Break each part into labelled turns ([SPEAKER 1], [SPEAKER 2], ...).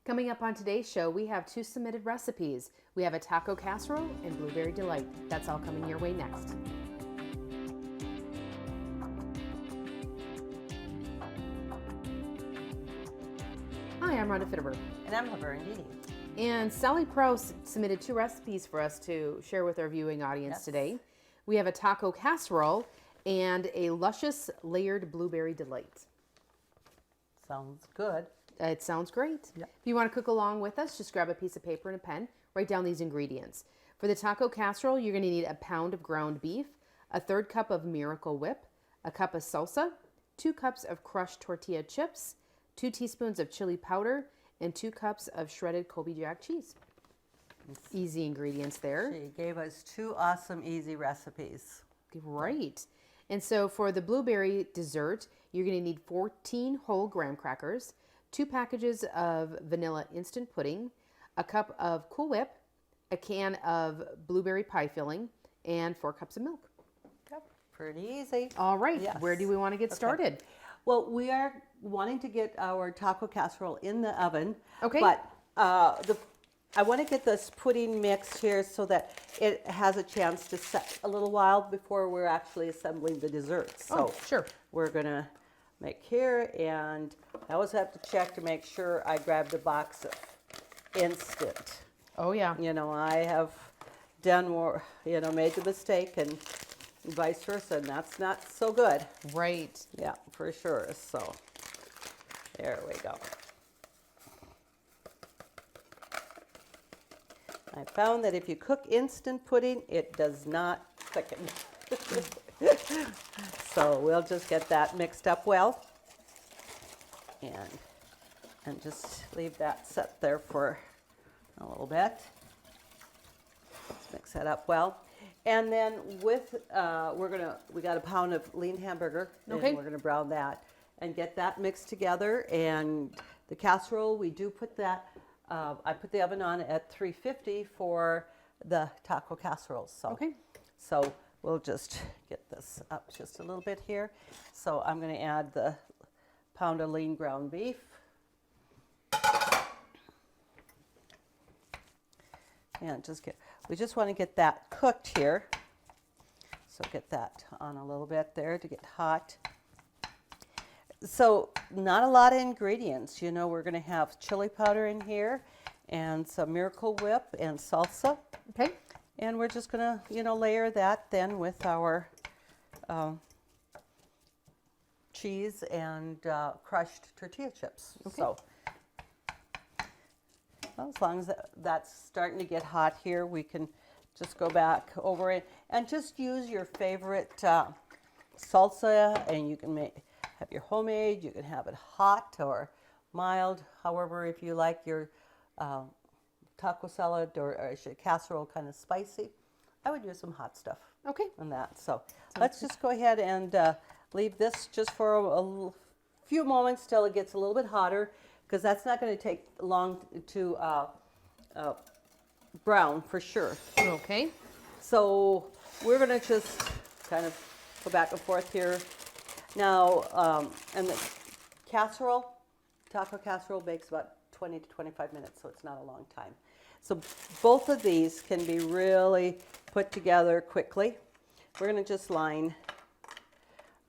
[SPEAKER 1] Coming up on today's show, we have 2 submitted recipes. We have a taco casserole and blueberry delight. That's all coming your way next. Hi, I'm Rhonda Fitterberg.
[SPEAKER 2] And I'm Laverne.
[SPEAKER 1] And Sally Prouse submitted 2 recipes for us to share with our viewing audience today. We have a taco casserole and a luscious layered blueberry delight.
[SPEAKER 2] Sounds good.
[SPEAKER 1] It sounds great.
[SPEAKER 2] Yep.
[SPEAKER 1] If you want to cook along with us, just grab a piece of paper and a pen, write down these ingredients. For the taco casserole, you're going to need a pound of ground beef, a 1/3 cup of Miracle Whip, a cup of salsa, 2 cups of crushed tortilla chips, 2 teaspoons of chili powder, and 2 cups of shredded Colby Jack cheese. Easy ingredients there.
[SPEAKER 2] She gave us 2 awesome, easy recipes.
[SPEAKER 1] Great. And so for the blueberry dessert, you're going to need 14 whole graham crackers, 2 packages of vanilla instant pudding, a cup of Cool Whip, a can of blueberry pie filling, and 4 cups of milk.
[SPEAKER 2] Yep. Pretty easy.
[SPEAKER 1] All right.
[SPEAKER 2] Yes.
[SPEAKER 1] Where do we want to get started?
[SPEAKER 2] Well, we are wanting to get our taco casserole in the oven.
[SPEAKER 1] Okay.
[SPEAKER 2] But I want to get this pudding mixed here so that it has a chance to set a little while before we're actually assembling the desserts. So
[SPEAKER 1] sure.
[SPEAKER 2] We're going to make here, and I always have to check to make sure I grabbed a box of instant.
[SPEAKER 1] Oh, yeah.
[SPEAKER 2] You know, I have done more, made the mistake and vice versa, and that's not so good.
[SPEAKER 1] Right.
[SPEAKER 2] Yeah, for sure. So there we go. I found that if you cook instant pudding, it does not thicken. So we'll just get that mixed up well, and just leave that set there for a little bit. Let's mix that up well. And then with, we got a pound of lean hamburger,
[SPEAKER 1] Okay.
[SPEAKER 2] and we're gonna brown that and get that mixed together. And the casserole, we do put that, I put the oven on at 350 for the taco casserole. So,
[SPEAKER 1] Okay.
[SPEAKER 2] So we'll just get this up just a little bit here. So I'm gonna add the pound of lean ground beef. And we just want to get that cooked here. So get that on a little bit there to get hot. So not a lot of ingredients. We're going to have chili powder in here and some Miracle Whip and salsa.
[SPEAKER 1] Okay.
[SPEAKER 2] And we're just going to, layer that then with our cheese and crushed tortilla chips.
[SPEAKER 1] Okay.
[SPEAKER 2] So, well, as long as that's starting to get hot here, we can just go back over it and just use your favorite salsa, and you can have your homemade. You can have it hot or mild, however, if you like your taco salad or casserole kind of spicy. I would use some hot stuff.
[SPEAKER 1] Okay.
[SPEAKER 2] On that. So let's just go ahead and leave this just for a few moments till it gets a little bit hotter, because that's not going to take long to brown for sure.
[SPEAKER 1] Okay.
[SPEAKER 2] So we're going to just kind of go back and forth here. Now, and the taco casserole bakes about 20 to 25 minutes, so it's not a long time. So both of these can be really put together quickly. We're going to just line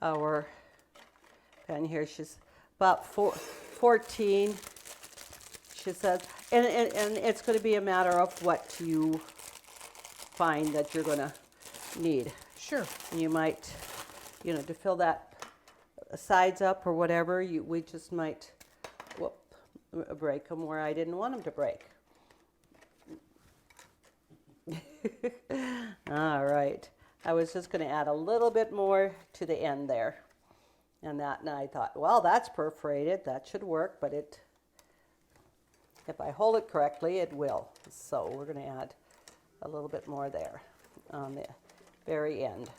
[SPEAKER 2] our pan here. She's about 14, she says, and it's going to be a matter of what you find that you're going to need.
[SPEAKER 1] Sure.
[SPEAKER 2] And you might, to fill that sides up or whatever, we just might break them where I didn't want them to break. All right. I was just going to add a little bit more to the end there. And I thought, well, that's perforated. That should work, but if I hold it correctly, it will. So we're going to add a little bit more there on the very end.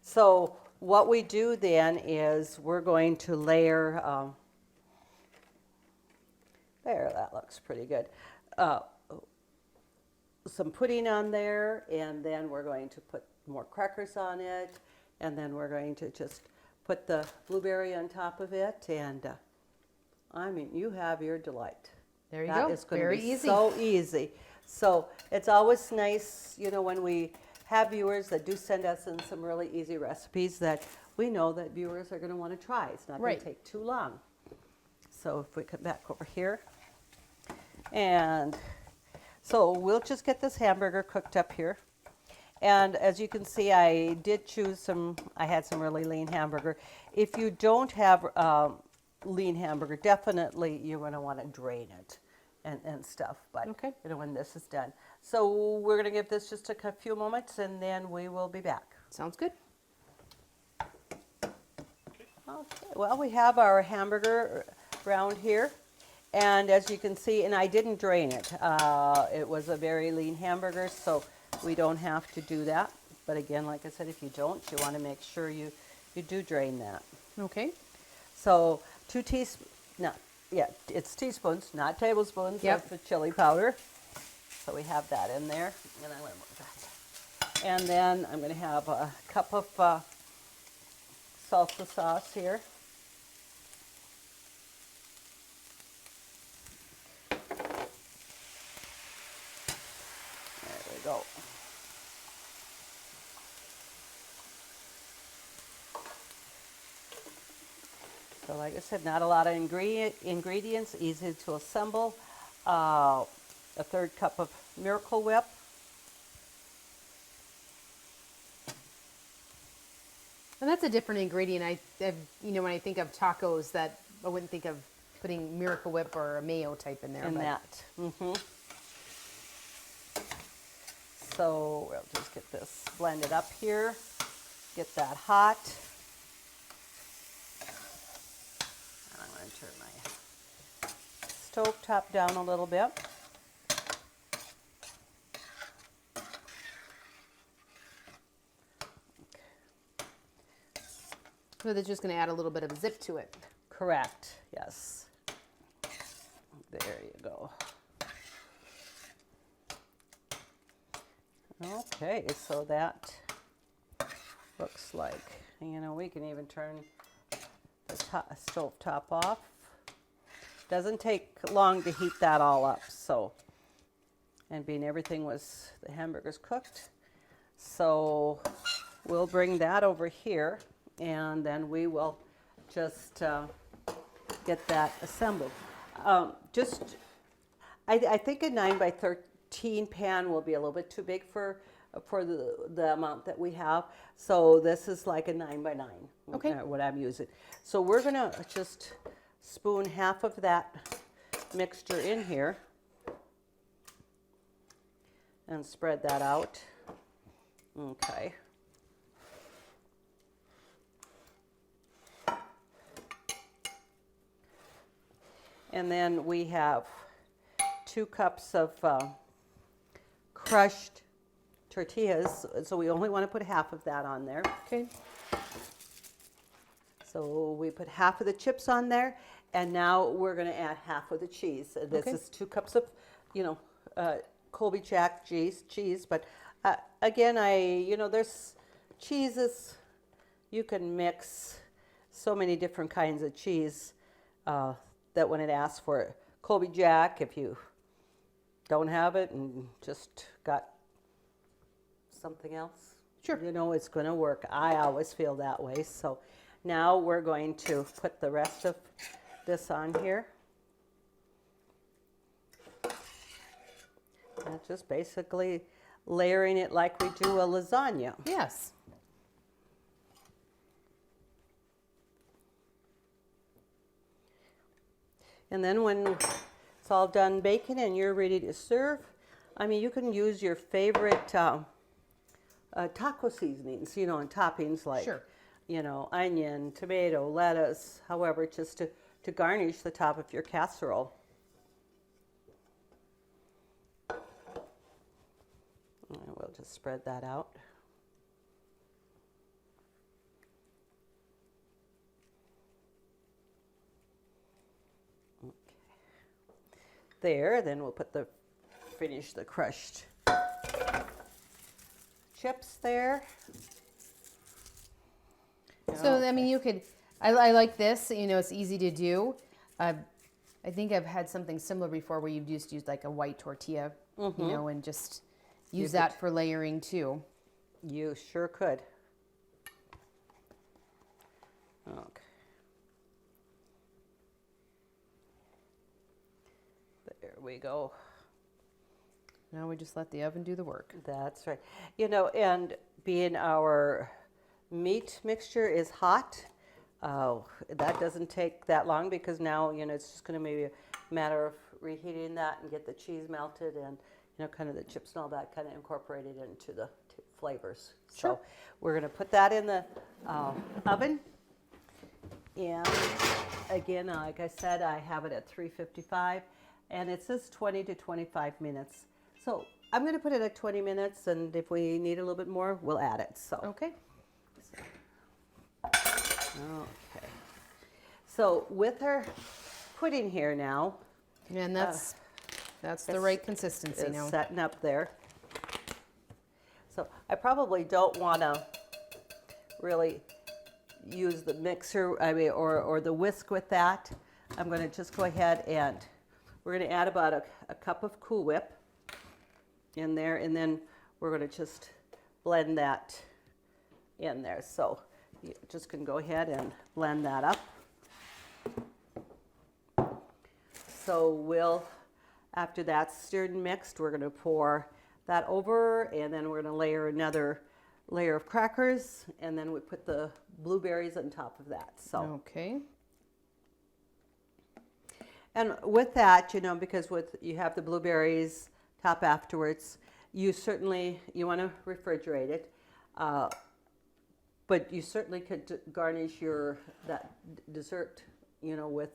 [SPEAKER 2] So what we do then is we're going to layer, there, that looks pretty good. Some pudding on there, and then we're going to put more crackers on it, and then we're going to just put the blueberry on top of it, and I mean, you have your delight.
[SPEAKER 1] There you
[SPEAKER 2] That
[SPEAKER 1] go.
[SPEAKER 2] is going
[SPEAKER 1] Very
[SPEAKER 2] to be
[SPEAKER 1] easy.
[SPEAKER 2] so easy. So it's always nice, when we have viewers that do send us in some really easy recipes that we know that viewers are going to want to try. It's not going to take too long. So if we come back over here, and so we'll just get this hamburger cooked up here. And as you can see, I did choose I had some really lean hamburger. If you don't have lean hamburger, definitely you're going to want to drain it and stuff. But when this is done. So we're going to give this just a few moments and then we will be back.
[SPEAKER 1] Sounds good.
[SPEAKER 2] Okay, well, we have our hamburger round here. And as you can see, and I didn't drain it. It was a very lean hamburger, so we don't have to do that. But again, like I said, if you don't, you want to make sure you do drain that.
[SPEAKER 1] Okay.
[SPEAKER 2] So 2 teaspoons, it's teaspoons, not tablespoons of the chili powder. So we have that in there. And I'm going to move that. And then I'm going to have a cup of salsa sauce here. There we go. So like I said, not a lot of ingredients, easy to assemble. A 1/3 cup of Miracle Whip.
[SPEAKER 1] And that's a different ingredient. When I think of tacos, that I wouldn't think of putting Miracle Whip or a mayo type in there.
[SPEAKER 2] So we'll just get this blended up here, get that hot. And I'm going to turn my stove top down a little bit.
[SPEAKER 1] So that's just going to add a little bit of zip to it.
[SPEAKER 2] Correct, yes. There you go. Okay, so that looks like, we can even turn the stove top off. Doesn't take long to heat that all up, so, and being the hamburger's cooked. So we'll bring that over here and then we will just get that assembled. I think a 9x13 pan will be a little bit too big for the amount that we have. So this is like a 9x9.
[SPEAKER 1] Okay.
[SPEAKER 2] What I'm using. So we're gonna just spoon half of that mixture in here and spread that out. Okay. And then we have 2 cups of crushed tortillas. So we only want to put half of that on there.
[SPEAKER 1] Okay.
[SPEAKER 2] So we put half of the chips on there, and now we're going to add half of the cheese. This is 2 cups of, Colby Jack cheese. But again, there's cheeses. You can mix so many different kinds of cheese that when it asks for Colby Jack, if you don't have it and just got something else,
[SPEAKER 1] sure,
[SPEAKER 2] it's going to work. I always feel that way. So now we're going to put the rest of this on here. And just basically layering it like we do a lasagna.
[SPEAKER 1] Yes.
[SPEAKER 2] And then when it's all done baking and you're ready to serve, you can use your favorite taco seasonings, and toppings like,
[SPEAKER 1] sure,
[SPEAKER 2] onion, tomato, lettuce, however, just to garnish the top of your casserole. And we'll just spread that out. Okay. There, then we'll finish the crushed chips there.
[SPEAKER 1] So, you could, I like this, it's easy to do. I think I've had something similar before where you've just used like a white tortilla, you know, and just use that for layering too.
[SPEAKER 2] You sure could. Okay. There we go.
[SPEAKER 1] Now we just let the oven do the work.
[SPEAKER 2] That's right. You know, and being our meat mixture is hot, that doesn't take that long because now, you know, it's just going to maybe a matter of reheating that and get the cheese melted and, you know, kind of the chips and all that kind of incorporated into the flavors.
[SPEAKER 1] Sure.
[SPEAKER 2] So we're going to put that in the oven. And again, like I said, I have it at 355 and it says 20 to 25 minutes. So I'm going to put it at 20 minutes, and if we need a little bit more, we'll add it. So
[SPEAKER 1] Okay.
[SPEAKER 2] okay. So with our pudding here now,
[SPEAKER 1] And that's the right consistency
[SPEAKER 2] it's
[SPEAKER 1] now.
[SPEAKER 2] setting up there. So I probably don't want to really use the mixer, I mean, or the whisk with that. I'm going to just go ahead and we're going to add about a cup of Cool Whip in there, and then we're going to just blend that in there. So you just can go ahead and blend that up. So we'll, after that's stirred and mixed, we're going to pour that over, and then we're going to layer another layer of crackers, and then we put the blueberries on top of that. So
[SPEAKER 1] Okay.
[SPEAKER 2] and with that, you know, because with you have the blueberries top afterwards, you want to refrigerate it, but you certainly could garnish that dessert, you know, with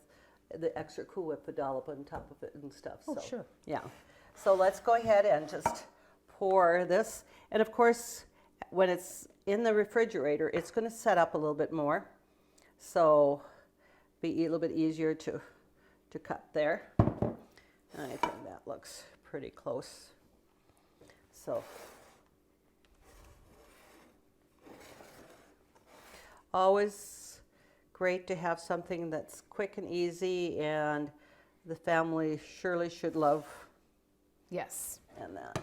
[SPEAKER 2] the extra Cool Whip, the dollop on top of it and stuff.
[SPEAKER 1] Oh,
[SPEAKER 2] so,
[SPEAKER 1] sure.
[SPEAKER 2] Yeah. So let's go ahead and just pour this, and of course, when it's in the refrigerator, it's going to set up a little bit more, so be a little bit easier to cut there. I think that looks pretty close. So always great to have something that's quick and easy, and the family surely should love.
[SPEAKER 1] Yes.
[SPEAKER 2] And that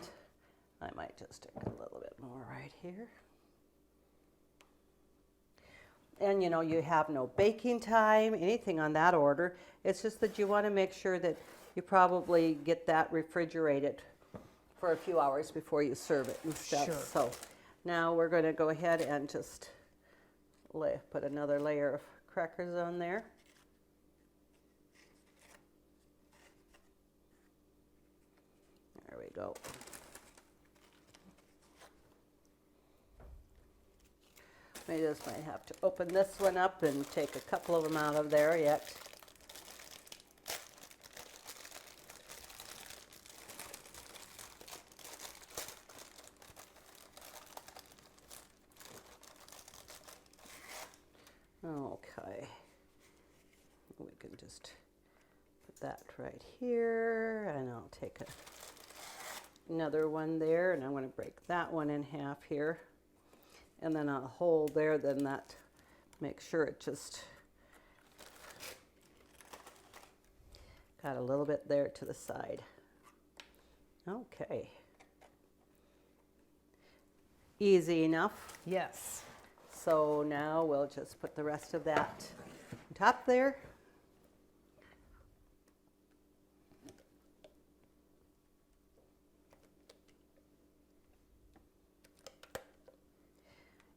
[SPEAKER 2] I might just take a little bit more right here. And you know, you have no baking time, anything on that order. It's just that you want to make sure that you probably get that refrigerated for a few hours before you serve it and stuff.
[SPEAKER 1] Sure.
[SPEAKER 2] So now we're going to go ahead and just put another layer of crackers on there. There we go. I just might have to open this one up and take a couple of them out of there yet. Okay. We can just put that right here, and I'll take another one there, and I'm going to break that one in half here. And then a hole there, then that, make sure it just got a little bit there to the side. Okay. Easy enough.
[SPEAKER 1] Yes.
[SPEAKER 2] So now we'll just put the rest of that on top there.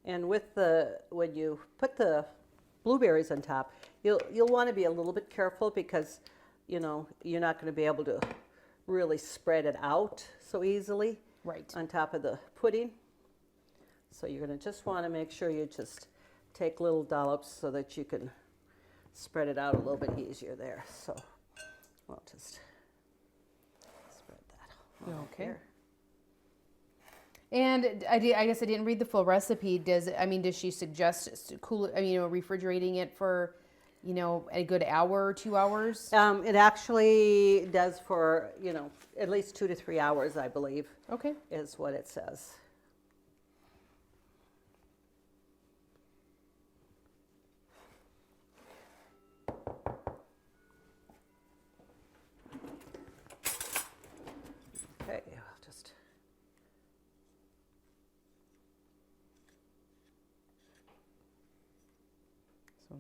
[SPEAKER 2] And with when you put the blueberries on top, you'll want to be a little bit careful because, you know, you're not going to be able to really spread it out so easily.
[SPEAKER 1] Right.
[SPEAKER 2] On top of the pudding. So you're going to just want to make sure you just take little dollops so that you can spread it out a little bit easier there. So we'll just spread that on
[SPEAKER 1] Okay.
[SPEAKER 2] here.
[SPEAKER 1] And I guess I didn't read the full recipe. Does she suggest refrigerating it for, you know, a good hour or 2 hours?
[SPEAKER 2] It actually does for, you know, at least 2 to 3 hours, I believe.
[SPEAKER 1] Okay.
[SPEAKER 2] Is what it says.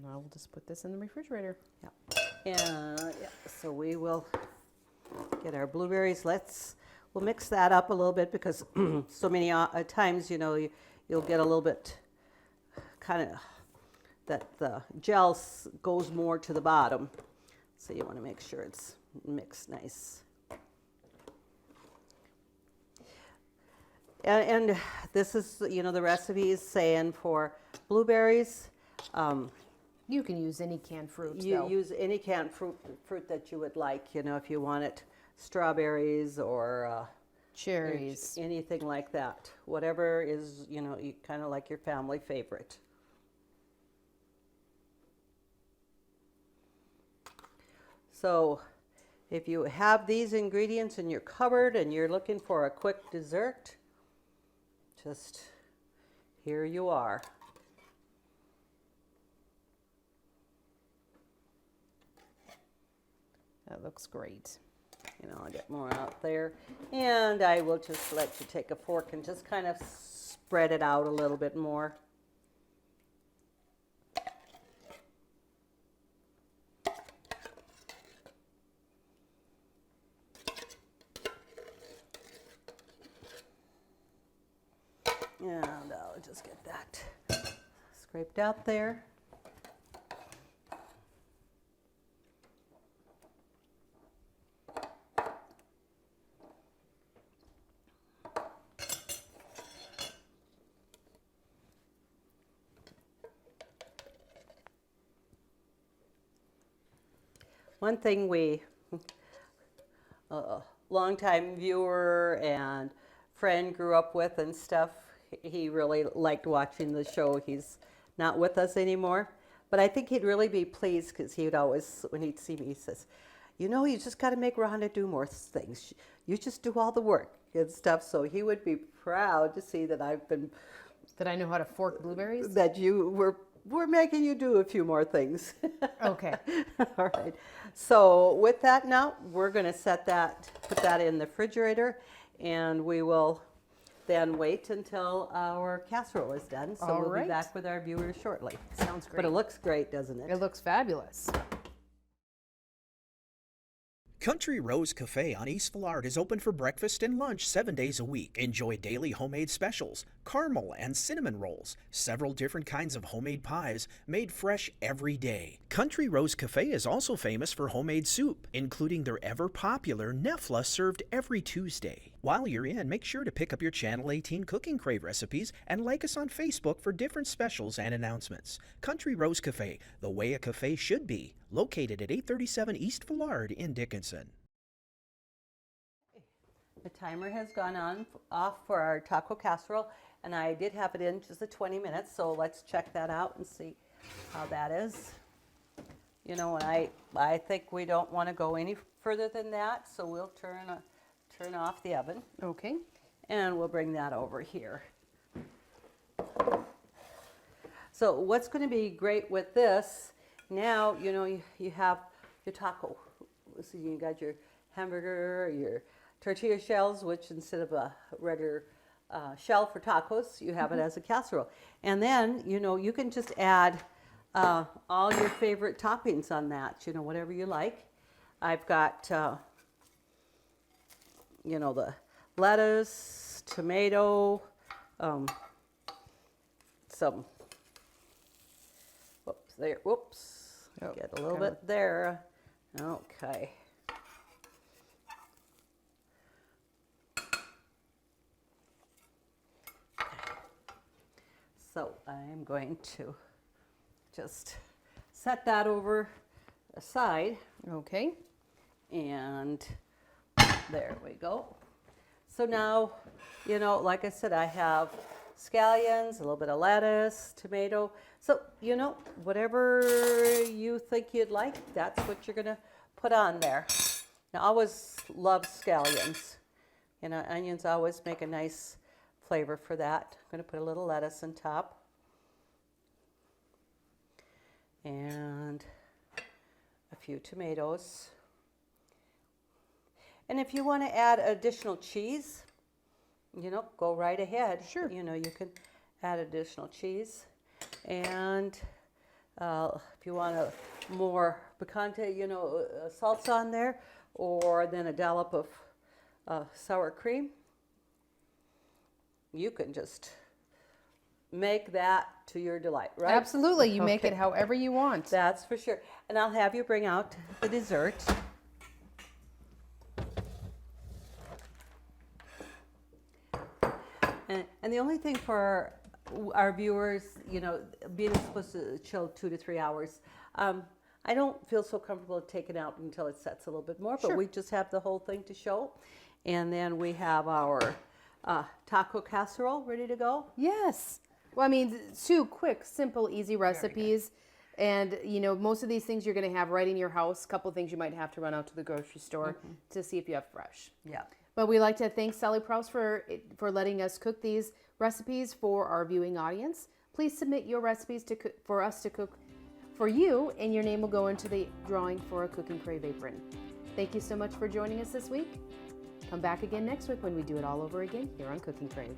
[SPEAKER 1] now we'll just put this in the refrigerator.
[SPEAKER 2] Yeah. And yeah, so we will get our blueberries. We'll mix that up a little bit because so many times, you'll get a little bit kind of that the gel goes more to the bottom. So you want to make sure it's mixed nice. And this is, the recipe is saying for blueberries.
[SPEAKER 1] You can use any canned fruit.
[SPEAKER 2] You use any canned fruit that you would like, if you want it, strawberries or
[SPEAKER 1] cherries,
[SPEAKER 2] anything like that. Whatever is, you kind of like your family favorite. So if you have these ingredients in your cupboard and you're looking for a quick dessert, just here you are.
[SPEAKER 1] That looks great.
[SPEAKER 2] I'll get more out there. And I will just let you take a fork and just kind of spread it out a little bit more. And I'll just get that scraped out there. One thing longtime viewer and friend grew up with and stuff, he really liked watching the show. He's not with us anymore, but I think he'd really be pleased because he would always, when he'd see me, he says, you just got to make Rhonda do more things. You just do all the work and stuff. So he would be proud to see that
[SPEAKER 1] That I know how to fork blueberries?
[SPEAKER 2] That we're making you do a few more things.
[SPEAKER 1] Okay.
[SPEAKER 2] All right. So with that now, we're going to put that in the refrigerator, and we will then wait until our casserole is done. So we'll be back with our viewers shortly.
[SPEAKER 1] Sounds great.
[SPEAKER 2] But it looks great, doesn't it?
[SPEAKER 1] It looks fabulous.
[SPEAKER 3] Country Rose Cafe on East Villard is open for breakfast and lunch 7 days a week. Enjoy daily homemade specials, caramel and cinnamon rolls, several different kinds of homemade pies made fresh every day. Country Rose Cafe is also famous for homemade soup, including their ever-popular Nefla served every Tuesday. While you're in, make sure to pick up your Channel 18 Cooking Crave recipes and like us on Facebook for different specials and announcements. Country Rose Cafe, the way a cafe should be, located at 837 East Villard in Dickinson.
[SPEAKER 2] The timer has gone off for our taco casserole, and I did have it in just 20 minutes, so let's check that out and see how that is. And I think we don't want to go any further than that, so we'll turn off the oven.
[SPEAKER 1] Okay.
[SPEAKER 2] And we'll bring that over here. So what's going to be great with this, now, you have your taco. So you got your hamburger, your tortilla shells, which instead of a regular shell for tacos, you have it as a casserole. And then, you can just add all your favorite toppings on that, whatever you like. I've got, the lettuce, tomato, some, get a little bit there. Okay. So I'm going to just set that over aside.
[SPEAKER 1] Okay.
[SPEAKER 2] And there we go. So now, like I said, I have scallions, a little bit of lettuce, tomato. So, whatever you think you'd like, that's what you're going to put on there. Now, I always love scallions. Onions always make a nice flavor for that. I'm going to put a little lettuce on top. And a few tomatoes. And if you want to add additional cheese, go right ahead.
[SPEAKER 1] Sure.
[SPEAKER 2] You can add additional cheese. And If you want a more picante, salsa on there, or then a dollop of sour cream, you can just make that to your delight, right?
[SPEAKER 1] Absolutely. You make it
[SPEAKER 2] Okay.
[SPEAKER 1] however you want.
[SPEAKER 2] That's for sure. And I'll have you bring out the dessert. And the only thing for our viewers, being it's supposed to chill 2 to 3 hours, I don't feel so comfortable taking it out until it sets a little bit more, but
[SPEAKER 1] Sure.
[SPEAKER 2] we just have the whole thing to show. And then we have our taco casserole ready to go.
[SPEAKER 1] Yes. Well, I mean, 2 quick, simple, easy recipes. And, most of these things you're going to have right in your house. A couple things you might have to run out to the grocery store to see if you have fresh.
[SPEAKER 2] Yeah.
[SPEAKER 1] But we'd like to thank Sally Prouse for letting us cook these recipes for our viewing audience. Please submit your recipes for us to cook for you, and your name will go into the drawing for a Cooking Crave apron. Thank you so much for joining us this week. Come back again next week when we do it all over again here on Cooking Crave.